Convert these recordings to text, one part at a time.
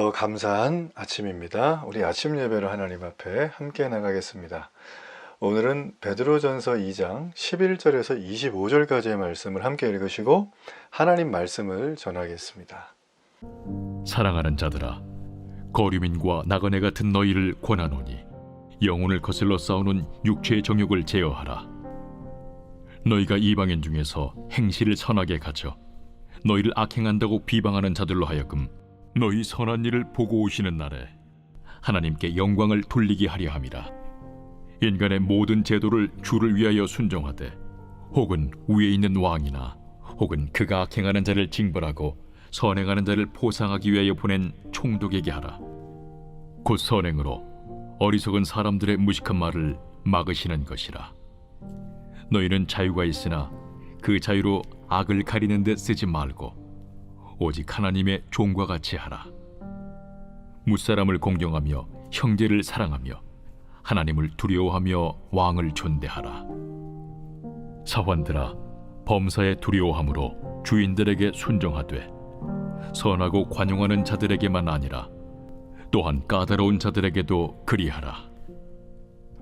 더 감사한 아침입니다. 우리 아침 예배로 하나님 앞에 함께 나가겠습니다. 오늘은 베드로전서 2장 11절에서 25절까지의 말씀을 함께 읽으시고 하나님 말씀을 전하겠습니다. 사랑하는 자들아, 거류민과 나그네 같은 너희를 권하노니 영혼을 거슬러 싸우는 육체의 정욕을 제어하라. 너희가 이방인 중에서 행실을 선하게 가져 너희를 악행한다고 비방하는 자들로 하여금 너희 선한 일을 보고 오시는 날에 하나님께 영광을 돌리게 하려 함이라. 인간의 모든 제도를 주를 위하여 순종하되 혹은 위에 있는 왕이나 혹은 그가 악행하는 자를 징벌하고 선행하는 자를 포상하기 위하여 보낸 총독에게 하라. 곧 선행으로 어리석은 사람들의 무식한 말을 막으시는 것이라. 너희는 자유가 있으나 그 자유로 악을 가리는 데 쓰지 말고 오직 하나님의 종과 같이 하라. 무사람을 공경하며 형제를 사랑하며 하나님을 두려워하며 왕을 존대하라. 사환들아, 범사에 두려워함으로 주인들에게 순종하되 선하고 관용하는 자들에게만 아니라 또한 까다로운 자들에게도 그리하라.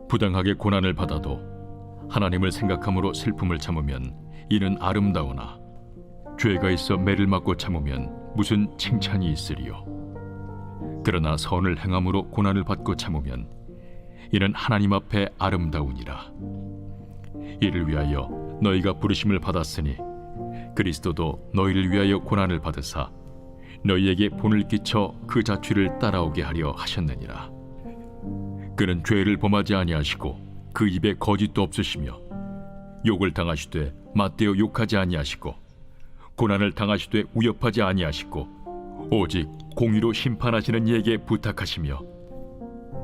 부당하게 고난을 받아도 하나님을 생각함으로 슬픔을 참으면 이는 아름다우나 죄가 있어 매를 맞고 참으면 무슨 칭찬이 있으리요. 그러나 선을 행함으로 고난을 받고 참으면 이는 하나님 앞에 아름다우니라. 이를 위하여 너희가 부르심을 받았으니 그리스도도 너희를 위하여 고난을 받으사 너희에게 본을 끼쳐 그 자취를 따라오게 하려 하셨느니라. 그는 죄를 범하지 아니하시고 그 입에 거짓도 없으시며 욕을 당하시되 맞대어 욕하지 아니하시고 고난을 당하시되 위협하지 아니하시고 오직 공의로 심판하시는 이에게 부탁하시며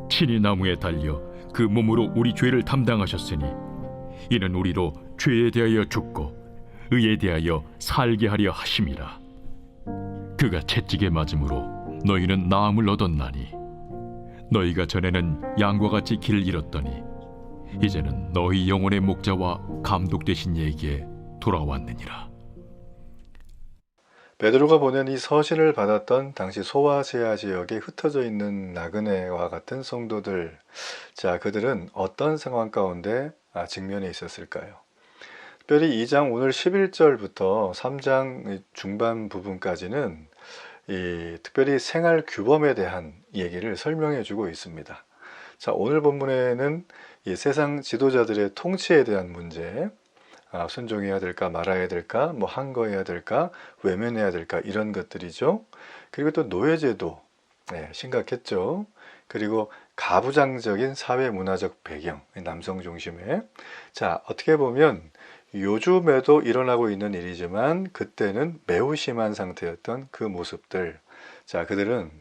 친히 나무에 달려 그 몸으로 우리 죄를 담당하셨으니 이는 우리로 죄에 대하여 죽고 의에 대하여 살게 하려 하심이라. 그가 채찍에 맞음으로 너희는 나음을 얻었나니 너희가 전에는 양과 같이 길을 잃었더니 이제는 너희 영혼의 목자와 감독 되신 이에게 돌아왔느니라. 베드로가 보낸 이 서신을 받았던 당시 소아시아 지역에 흩어져 있는 나그네와 같은 성도들, 자, 그들은 어떤 상황 가운데 직면해 있었을까요? 특별히 2장 오늘 11절부터 3장 중반 부분까지는 특별히 생활 규범에 대한 얘기를 설명해 주고 있습니다. 자, 오늘 본문에는 이 세상 지도자들의 통치에 대한 문제, 순종해야 될까 말아야 될까, 뭐 항거해야 될까, 외면해야 될까, 이런 것들이죠. 그리고 또 노예제도, 심각했죠. 그리고 가부장적인 사회 문화적 배경, 남성 중심의. 자, 어떻게 보면 요즘에도 일어나고 있는 일이지만 그때는 매우 심한 상태였던 그 모습들. 자, 그들은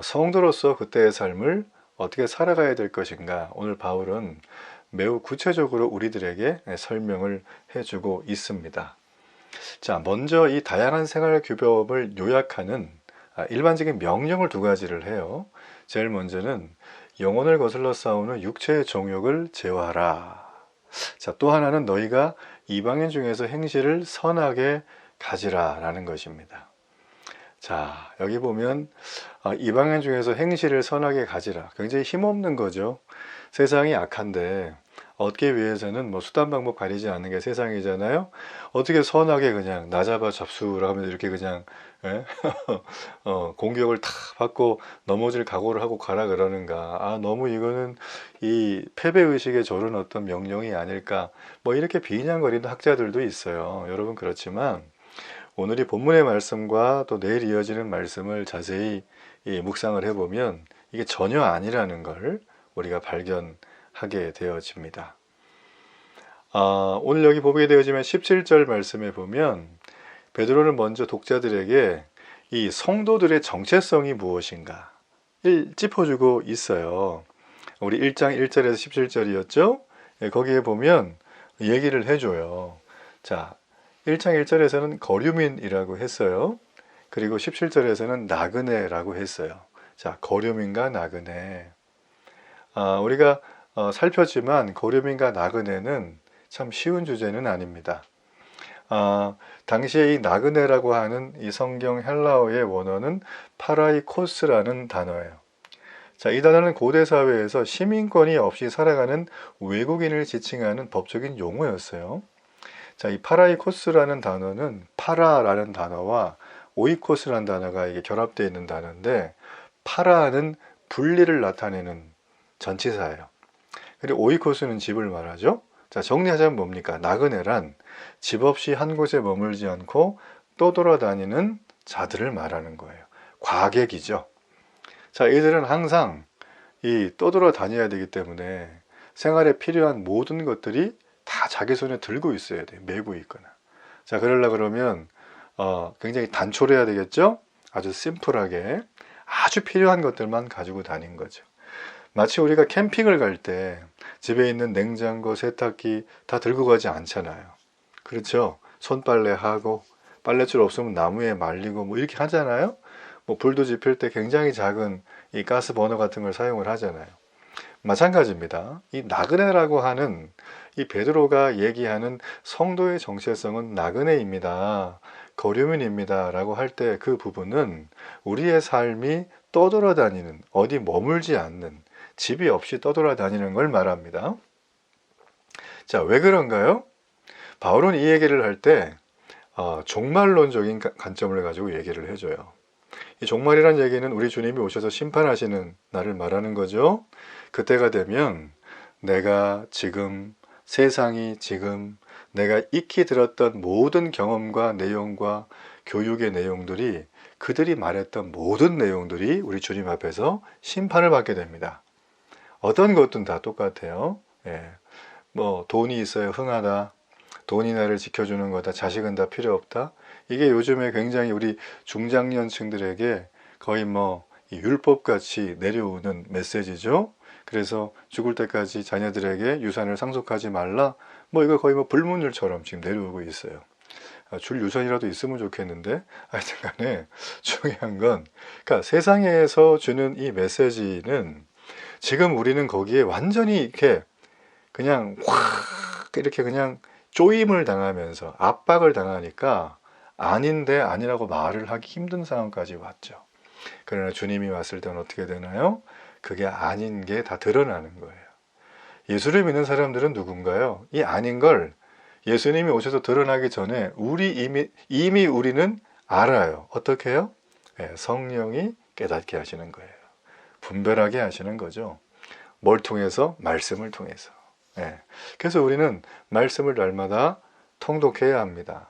성도로서 그때의 삶을 어떻게 살아가야 될 것인가, 오늘 바울은 매우 구체적으로 우리들에게 설명을 해주고 있습니다. 자, 먼저 이 다양한 생활 규범을 요약하는 일반적인 명령을 두 가지를 해요. 제일 먼저는 영혼을 거슬러 싸우는 육체의 정욕을 제어하라. 자, 또 하나는 너희가 이방인 중에서 행실을 선하게 가지라 라는 것입니다. 자, 여기 보면 이방인 중에서 행실을 선하게 가지라, 굉장히 힘없는 거죠. 세상이 악한데 얻기 위해서는 뭐 수단 방법 가리지 않는 게 세상이잖아요. 어떻게 선하게 그냥 나 잡아 잡수라 하면 이렇게 그냥 공격을 탁 받고 넘어질 각오를 하고 가라 그러는가. 너무 이거는 이 패배의식에 조른 어떤 명령이 아닐까, 뭐 이렇게 비난거리는 학자들도 있어요. 여러분, 그렇지만 오늘 이 본문의 말씀과 또 내일 이어지는 말씀을 자세히 묵상을 해보면 이게 전혀 아니라는 걸 우리가 발견하게 되어집니다. 오늘 여기 보게 되어지면 17절 말씀에 보면 베드로는 먼저 독자들에게 이 성도들의 정체성이 무엇인가 짚어주고 있어요. 우리 1장 1절에서 17절이었죠? 거기에 보면 얘기를 해줘요. 자, 1장 1절에서는 거류민이라고 했어요. 그리고 17절에서는 나그네라고 했어요. 자, 거류민과 나그네. 우리가 살폈지만 거류민과 나그네는 참 쉬운 주제는 아닙니다. 당시에 이 나그네라고 하는 이 성경 헬라어의 원어는 파라이코스라는 단어예요. 자, 이 단어는 고대 사회에서 시민권이 없이 살아가는 외국인을 지칭하는 법적인 용어였어요. 자, 이 파라이코스라는 단어는 파라라는 단어와 오이코스라는 단어가 이게 결합되어 있는 단어인데, 파라는 분리를 나타내는 전치사예요. 그리고 오이코스는 집을 말하죠. 자, 정리하자면 뭡니까? 나그네란 집 없이 한 곳에 머물지 않고 떠돌아다니는 자들을 말하는 거예요. 과객이죠. 자, 이들은 항상 이 떠돌아다녀야 되기 때문에 생활에 필요한 모든 것들이 다 자기 손에 들고 있어야 돼요. 메고 있거나. 자, 그러려고 그러면 굉장히 단촐해야 되겠죠? 아주 심플하게 아주 필요한 것들만 가지고 다닌 거죠. 마치 우리가 캠핑을 갈 때 집에 있는 냉장고, 세탁기 다 들고 가지 않잖아요. 그렇죠? 손빨래하고 빨랫줄 없으면 나무에 말리고 뭐 이렇게 하잖아요. 뭐 불도 지필 때 굉장히 작은 이 가스 버너 같은 걸 사용을 하잖아요. 마찬가지입니다. 이 나그네라고 하는 이 베드로가 얘기하는 성도의 정체성은 나그네입니다. 거류민입니다. 라고 할 때 그 부분은 우리의 삶이 떠돌아다니는, 어디 머물지 않는, 집이 없이 떠돌아다니는 걸 말합니다. 자, 왜 그런가요? 바울은 이 얘기를 할 때 종말론적인 관점을 가지고 얘기를 해줘요. 이 종말이란 얘기는 우리 주님이 오셔서 심판하시는 날을 말하는 거죠. 그때가 되면 내가 지금, 세상이 지금 내가 익히 들었던 모든 경험과 내용과 교육의 내용들이, 그들이 말했던 모든 내용들이 우리 주님 앞에서 심판을 받게 됩니다. 어떤 것든 다 똑같아요. 뭐 돈이 있어야 흥하다, 돈이 나를 지켜주는 거다, 자식은 다 필요 없다. 이게 요즘에 굉장히 우리 중장년층들에게 거의 뭐 율법같이 내려오는 메시지죠. 그래서 죽을 때까지 자녀들에게 유산을 상속하지 말라, 뭐 이거 거의 뭐 불문율처럼 지금 내려오고 있어요. 줄 유산이라도 있으면 좋겠는데, 하여튼간에 중요한 건, 그러니까 세상에서 주는 이 메시지는 지금 우리는 거기에 완전히 이렇게 그냥 확 이렇게 그냥 쪼임을 당하면서 압박을 당하니까 아닌데 아니라고 말을 하기 힘든 상황까지 왔죠. 그러나 주님이 왔을 때는 어떻게 되나요? 그게 아닌 게 다 드러나는 거예요. 예수를 믿는 사람들은 누군가요? 이 아닌 걸 예수님이 오셔서 드러나기 전에 이미 우리는 알아요. 어떻게 해요? 성령이 깨닫게 하시는 거예요. 분별하게 하시는 거죠. 뭘 통해서? 말씀을 통해서. 그래서 우리는 말씀을 날마다 통독해야 합니다.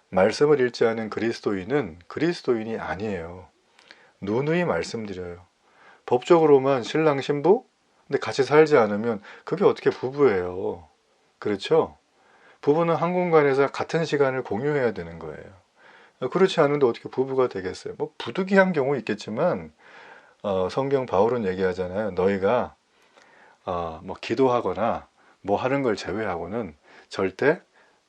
말씀을 읽지 않은 그리스도인은 그리스도인이 아니에요. 누누이 말씀드려요. 법적으로만 신랑 신부? 근데 같이 살지 않으면 그게 어떻게 부부예요? 그렇죠? 부부는 한 공간에서 같은 시간을 공유해야 되는 거예요. 그렇지 않은데 어떻게 부부가 되겠어요? 뭐 부득이한 경우 있겠지만 성경 바울은 얘기하잖아요. 너희가 뭐 기도하거나 뭐 하는 걸 제외하고는 절대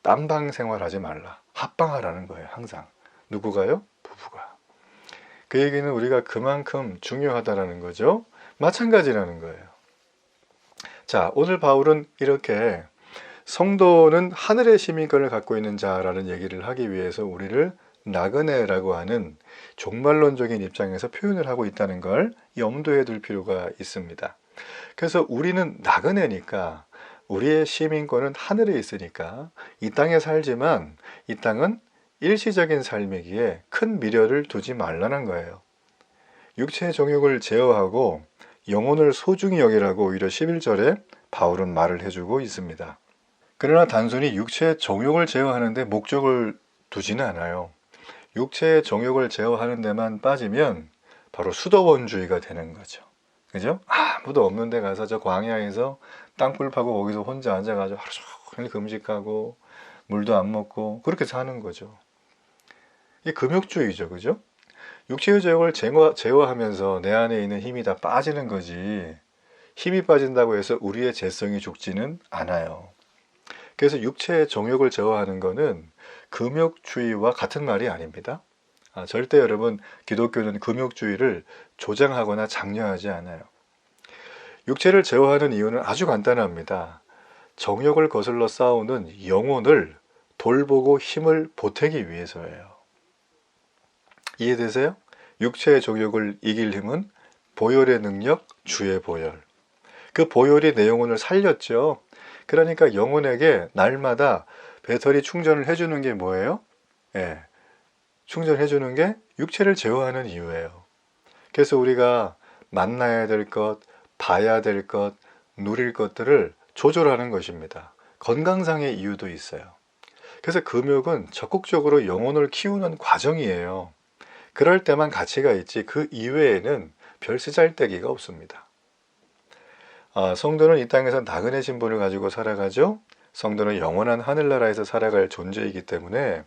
딴방 생활하지 말라. 합방하라는 거예요. 항상. 누구가요? 부부가. 그 얘기는 우리가 그만큼 중요하다라는 거죠. 마찬가지라는 거예요. 자, 오늘 바울은 이렇게 성도는 하늘의 시민권을 갖고 있는 자라는 얘기를 하기 위해서 우리를 나그네라고 하는 종말론적인 입장에서 표현을 하고 있다는 걸 염두에 둘 필요가 있습니다. 그래서 우리는 나그네니까 우리의 시민권은 하늘에 있으니까 이 땅에 살지만 이 땅은 일시적인 삶이기에 큰 미련을 두지 말라는 거예요. 육체의 정욕을 제어하고 영혼을 소중히 여기라고 오히려 11절에 바울은 말을 해주고 있습니다. 그러나 단순히 육체의 정욕을 제어하는데 목적을 두지는 않아요. 육체의 정욕을 제어하는 데만 빠지면 바로 수도원주의가 되는 거죠. 그죠? 아무도 없는 데 가서 저 광야에서 땅굴 파고 거기서 혼자 앉아가지고 하루 종일 금식하고 물도 안 먹고 그렇게 사는 거죠. 이게 금욕주의죠. 그죠? 육체의 정욕을 제어하면서 내 안에 있는 힘이 다 빠지는 거지, 힘이 빠진다고 해서 우리의 재성이 죽지는 않아요. 그래서 육체의 정욕을 제어하는 거는 금욕주의와 같은 말이 아닙니다. 절대 여러분, 기독교는 금욕주의를 조장하거나 장려하지 않아요. 육체를 제어하는 이유는 아주 간단합니다. 정욕을 거슬러 싸우는 영혼을 돌보고 힘을 보태기 위해서예요. 이해되세요? 육체의 족욕을 이길 힘은 보혈의 능력, 주의 보혈. 그 보혈이 내 영혼을 살렸죠. 그러니까 영혼에게 날마다 배터리 충전을 해주는 게 뭐예요? 예, 충전해주는 게 육체를 제어하는 이유예요. 그래서 우리가 만나야 될 것, 봐야 될 것, 누릴 것들을 조절하는 것입니다. 건강상의 이유도 있어요. 그래서 금욕은 적극적으로 영혼을 키우는 과정이에요. 그럴 때만 가치가 있지 그 이외에는 별 쓰잘데기가 없습니다. 성도는 이 땅에서 나그네 신분을 가지고 살아가죠. 성도는 영원한 하늘나라에서 살아갈 존재이기 때문에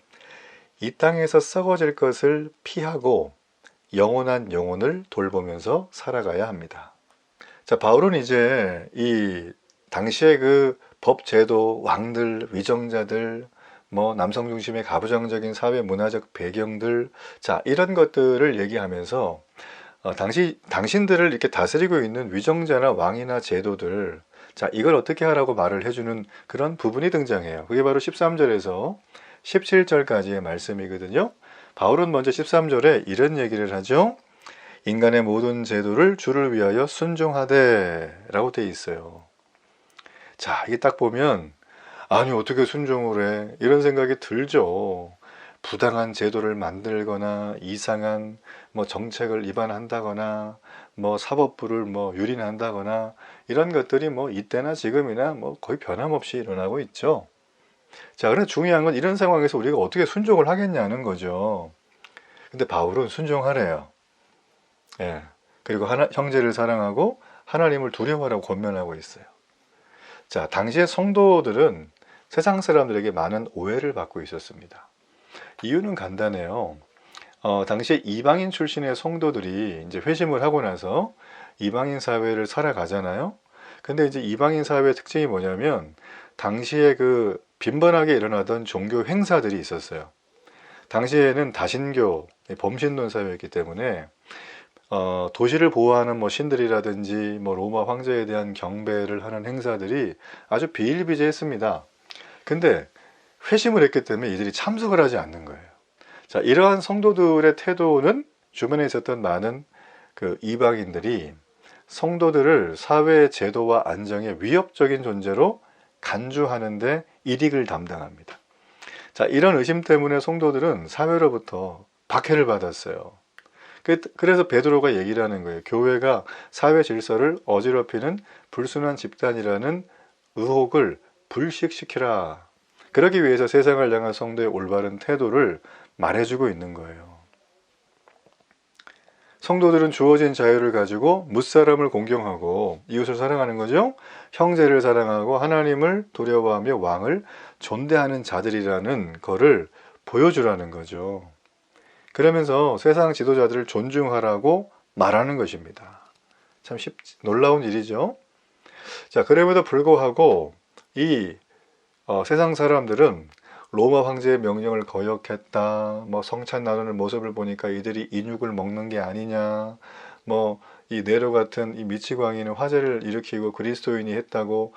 이 땅에서 썩어질 것을 피하고 영원한 영혼을 돌보면서 살아가야 합니다. 자, 바울은 이제 이 당시의 그 법제도, 왕들, 위정자들, 남성 중심의 가부장적인 사회 문화적 배경들, 자, 이런 것들을 얘기하면서 당신들을 이렇게 다스리고 있는 위정자나 왕이나 제도들, 자, 이걸 어떻게 하라고 말을 해주는 그런 부분이 등장해요. 그게 바로 13절에서 17절까지의 말씀이거든요. 바울은 먼저 13절에 이런 얘기를 하죠. 인간의 모든 제도를 주를 위하여 순종하되 라고 되어 있어요. 자, 이게 딱 보면 아니 어떻게 순종을 해? 이런 생각이 들죠. 부당한 제도를 만들거나 이상한 정책을 위반한다거나 사법부를 유린한다거나 이런 것들이 이때나 지금이나 거의 변함없이 일어나고 있죠. 자, 그런데 중요한 건 이런 상황에서 우리가 어떻게 순종을 하겠냐는 거죠. 근데 바울은 순종하래요. 예. 그리고 형제를 사랑하고 하나님을 두려워하라고 권면하고 있어요. 자, 당시의 성도들은 세상 사람들에게 많은 오해를 받고 있었습니다. 이유는 간단해요. 당시에 이방인 출신의 성도들이 이제 회심을 하고 나서 이방인 사회를 살아가잖아요. 근데 이제 이방인 사회의 특징이 뭐냐면 당시에 그 빈번하게 일어나던 종교 행사들이 있었어요. 당시에는 다신교, 범신론 사회였기 때문에 도시를 보호하는 신들이라든지 로마 황제에 대한 경배를 하는 행사들이 아주 비일비재했습니다. 근데 회심을 했기 때문에 이들이 참석을 하지 않는 거예요. 자, 이러한 성도들의 태도는 주변에 있었던 많은 그 이방인들이 성도들을 사회 제도와 안정의 위협적인 존재로 간주하는데 일익을 담당합니다. 자, 이런 의심 때문에 성도들은 사회로부터 박해를 받았어요. 그래서 베드로가 얘기를 하는 거예요. 교회가 사회 질서를 어지럽히는 불순한 집단이라는 의혹을 불식시키라. 그러기 위해서 세상을 향한 성도의 올바른 태도를 말해주고 있는 거예요. 성도들은 주어진 자유를 가지고 무사람을 공경하고 이웃을 사랑하는 거죠. 형제를 사랑하고 하나님을 두려워하며 왕을 존대하는 자들이라는 거를 보여주라는 거죠. 그러면서 세상 지도자들을 존중하라고 말하는 것입니다. 참 놀라운 일이죠. 자, 그럼에도 불구하고 이 세상 사람들은 로마 황제의 명령을 거역했다. 성찬 나누는 모습을 보니까 이들이 인육을 먹는 게 아니냐. 이 네로 같은 이 미치광이는 화제를 일으키고 그리스도인이 했다고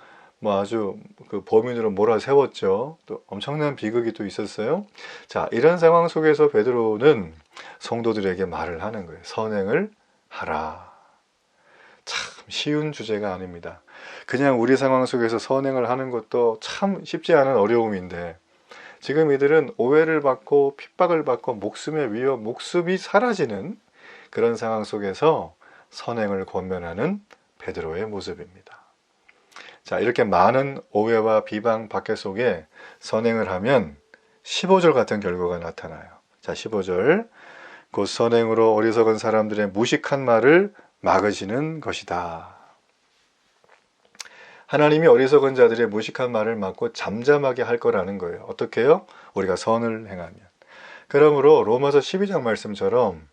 아주 그 범인으로 몰아세웠죠. 또 엄청난 비극이 또 있었어요. 자, 이런 상황 속에서 베드로는 성도들에게 말을 하는 거예요. 선행을 하라. 참 쉬운 주제가 아닙니다. 그냥 우리 상황 속에서 선행을 하는 것도 참 쉽지 않은 어려움인데 지금 이들은 오해를 받고 핍박을 받고 목숨의 위협, 목숨이 사라지는 그런 상황 속에서 선행을 권면하는 베드로의 모습입니다. 자, 이렇게 많은 오해와 비방, 박해 속에 선행을 하면 15절 같은 결과가 나타나요. 자, 15절. 곧 선행으로 어리석은 사람들의 무식한 말을 막으시는 것이다. 하나님이 어리석은 자들의 무식한 말을 막고 잠잠하게 할 거라는 거예요. 어떻게 해요? 우리가 선을 행하면. 그러므로 로마서 12장 말씀처럼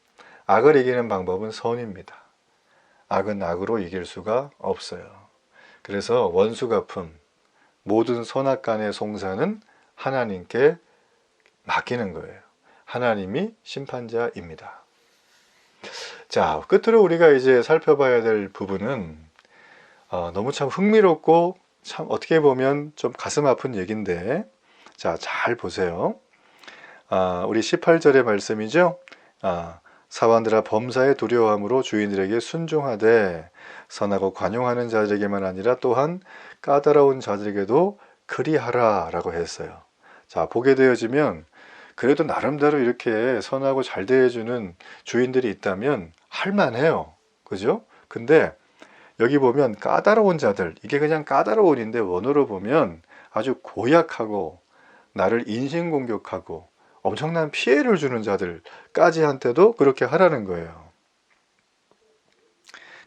악을 이기는 방법은 선입니다. 악은 악으로 이길 수가 없어요. 그래서 원수 갚음, 모든 선악간의 송사는 하나님께 맡기는 거예요. 하나님이 심판자입니다. 자, 끝으로 우리가 이제 살펴봐야 될 부분은 너무 참 흥미롭고 참 어떻게 보면 좀 가슴 아픈 얘기인데 자, 잘 보세요. 우리 18절의 말씀이죠. 사원들아 범사에 두려워함으로 주인들에게 순종하되 선하고 관용하는 자들에게만 아니라 또한 까다로운 자들에게도 그리하라 라고 했어요. 자, 보게 되어지면 그래도 나름대로 이렇게 선하고 잘 대해주는 주인들이 있다면 할만해요. 그죠? 근데 여기 보면 까다로운 자들, 이게 그냥 까다로운인데 원어로 보면 아주 고약하고 나를 인신공격하고 엄청난 피해를 주는 자들까지 한테도 그렇게 하라는 거예요.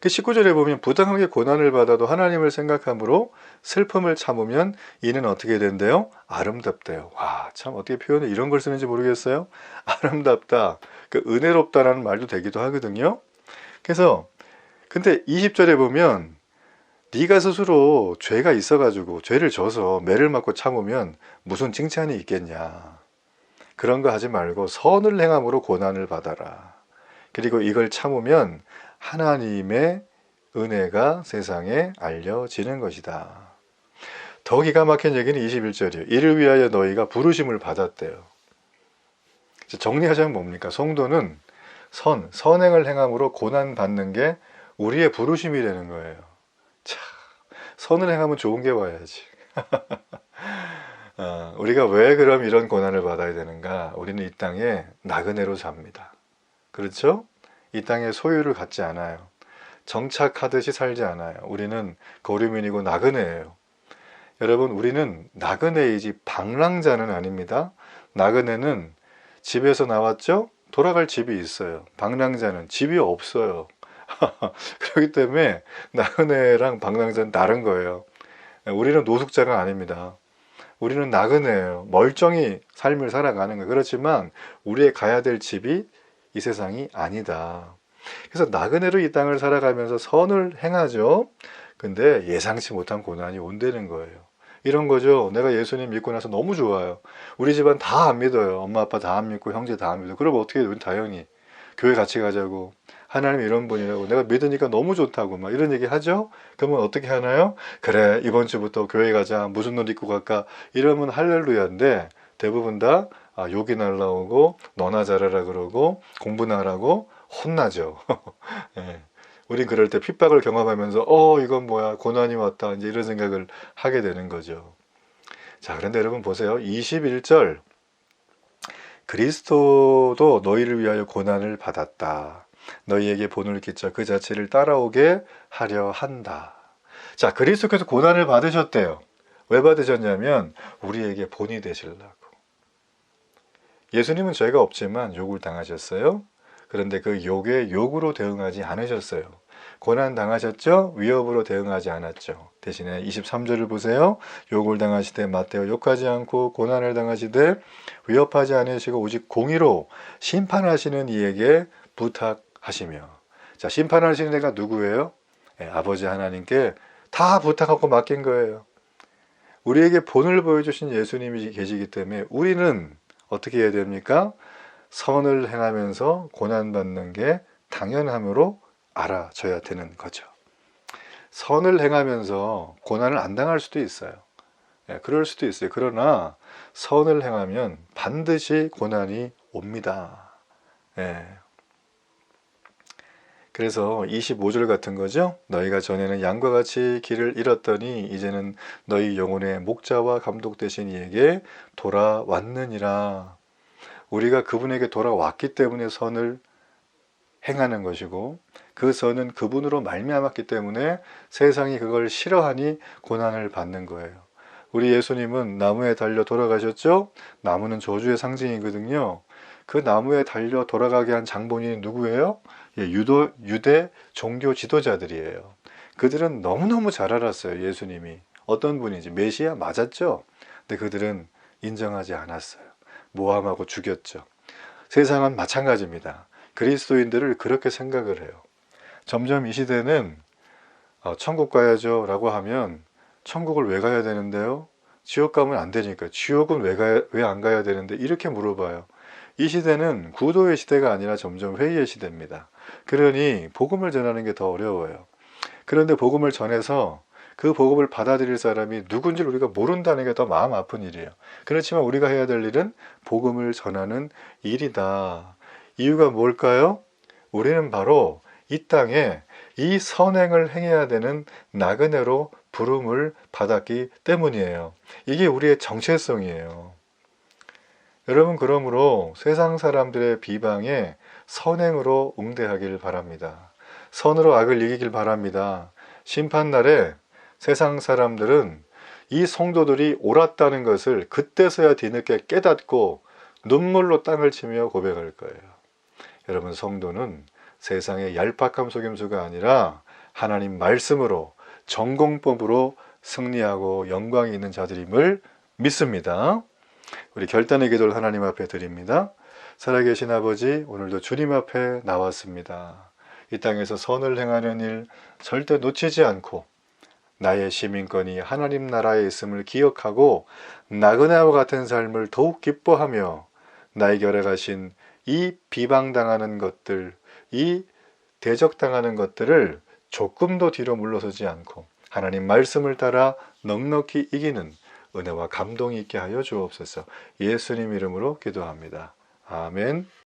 그 19절에 보면 부당하게 고난을 받아도 하나님을 생각함으로 슬픔을 참으면 이는 어떻게 된대요? 아름답대요. 와, 참 어떻게 표현을 이런 걸 쓰는지 모르겠어요. 아름답다, 그 은혜롭다라는 말도 되기도 하거든요. 그래서 근데 20절에 보면 네가 스스로 죄가 있어가지고 죄를 져서 매를 맞고 참으면 무슨 칭찬이 있겠냐. 그런 거 하지 말고 선을 행함으로 고난을 받아라. 그리고 이걸 참으면 하나님의 은혜가 세상에 알려지는 것이다. 더 기가 막힌 얘기는 21절이에요. 이를 위하여 너희가 부르심을 받았대요. 정리하자면 뭡니까? 성도는 선행을 행함으로 고난받는 게 우리의 부르심이 되는 거예요. 참, 선을 행하면 좋은 게 와야지. 우리가 왜 그럼 이런 고난을 받아야 되는가? 우리는 이 땅에 나그네로 삽니다. 그렇죠? 이 땅에 소유를 갖지 않아요. 정착하듯이 살지 않아요. 우리는 거류민이고 나그네예요. 여러분, 우리는 나그네이지 방랑자는 아닙니다. 나그네는 집에서 나왔죠? 돌아갈 집이 있어요. 방랑자는 집이 없어요. 그렇기 때문에 나그네랑 방랑자는 다른 거예요. 우리는 노숙자가 아닙니다. 우리는 나그네예요. 멀쩡히 삶을 살아가는 거예요. 그렇지만 우리의 가야 될 집이 이 세상이 아니다. 그래서 나그네로 이 땅을 살아가면서 선을 행하죠. 근데 예상치 못한 고난이 온다는 거예요. 이런 거죠. 내가 예수님 믿고 나서 너무 좋아요. 우리 집안 다 안 믿어요. 엄마 아빠 다 안 믿고 형제 다 안 믿어. 그럼 어떻게 해요? 당연히 교회 같이 가자고. 하나님 이런 분이라고. 내가 믿으니까 너무 좋다고 막 이런 얘기 하죠. 그러면 어떻게 하나요? 그래, 이번 주부터 교회 가자. 무슨 옷 입고 갈까? 이러면 할렐루야인데 대부분 다 욕이 날라오고 너나 잘하라 그러고 공부나 하라고 혼나죠. 예. 우린 그럴 때 핍박을 경험하면서 이건 뭐야, 고난이 왔다, 이제 이런 생각을 하게 되는 거죠. 자, 그런데 여러분 보세요. 21절, 그리스도도 너희를 위하여 고난을 받았다. 너희에게 본을 끼쳐 그 자체를 따라오게 하려 한다. 자, 그리스도께서 고난을 받으셨대요. 왜 받으셨냐면 우리에게 본이 되시려고. 예수님은 죄가 없지만 욕을 당하셨어요. 그런데 그 욕에 욕으로 대응하지 않으셨어요. 고난 당하셨죠? 위협으로 대응하지 않았죠. 대신에 23절을 보세요. 욕을 당하시되 마태오 욕하지 않고 고난을 당하시되 위협하지 않으시고 오직 공의로 심판하시는 이에게 부탁하시며. 자, 심판하시는 애가 누구예요? 아버지 하나님께 다 부탁하고 맡긴 거예요. 우리에게 본을 보여주신 예수님이 계시기 때문에 우리는 어떻게 해야 됩니까? 선을 행하면서 고난받는 게 당연함으로 알아줘야 되는 거죠. 선을 행하면서 고난을 안 당할 수도 있어요. 그럴 수도 있어요. 그러나 선을 행하면 반드시 고난이 옵니다. 그래서 25절 같은 거죠. 너희가 전에는 양과 같이 길을 잃었더니 이제는 너희 영혼의 목자와 감독 되신 이에게 돌아왔느니라. 우리가 그분에게 돌아왔기 때문에 선을 행하는 것이고 그 선은 그분으로 말미암았기 때문에 세상이 그걸 싫어하니 고난을 받는 거예요. 우리 예수님은 나무에 달려 돌아가셨죠? 나무는 저주의 상징이거든요. 그 나무에 달려 돌아가게 한 장본인이 누구예요? 유대 종교 지도자들이에요. 그들은 너무너무 잘 알았어요. 예수님이 어떤 분인지. 메시아 맞았죠? 근데 그들은 인정하지 않았어요. 모함하고 죽였죠. 세상은 마찬가지입니다. 그리스도인들을 그렇게 생각을 해요. 점점 이 시대는 천국 가야죠 라고 하면 천국을 왜 가야 되는데요? 지옥 가면 안 되니까. 지옥은 왜 안 가야 되는데? 이렇게 물어봐요. 이 시대는 구도의 시대가 아니라 점점 회의의 시대입니다. 그러니 복음을 전하는 게 더 어려워요. 그런데 복음을 전해서 그 복음을 받아들일 사람이 누군지를 우리가 모른다는 게 더 마음 아픈 일이에요. 그렇지만 우리가 해야 될 일은 복음을 전하는 일이다. 이유가 뭘까요? 우리는 바로 이 땅에 이 선행을 행해야 되는 나그네로 부름을 받았기 때문이에요. 이게 우리의 정체성이에요. 여러분, 그러므로 세상 사람들의 비방에 선행으로 응대하길 바랍니다. 선으로 악을 이기길 바랍니다. 심판날에 세상 사람들은 이 성도들이 옳았다는 것을 그때서야 뒤늦게 깨닫고 눈물로 땅을 치며 고백할 거예요. 여러분, 성도는 세상의 얄팍함 속임수가 아니라 하나님 말씀으로 전공법으로 승리하고 영광이 있는 자들임을 믿습니다. 우리 결단의 기도를 하나님 앞에 드립니다. 살아계신 아버지, 오늘도 주님 앞에 나왔습니다. 이 땅에서 선을 행하는 일 절대 놓치지 않고 나의 시민권이 하나님 나라에 있음을 기억하고 나그네와 같은 삶을 더욱 기뻐하며 나에게 허락하신 이 비방당하는 것들, 이 대적당하는 것들을 조금도 뒤로 물러서지 않고 하나님 말씀을 따라 넉넉히 이기는 은혜와 감동이 있게 하여 주옵소서. 예수님 이름으로 기도합니다. 아멘.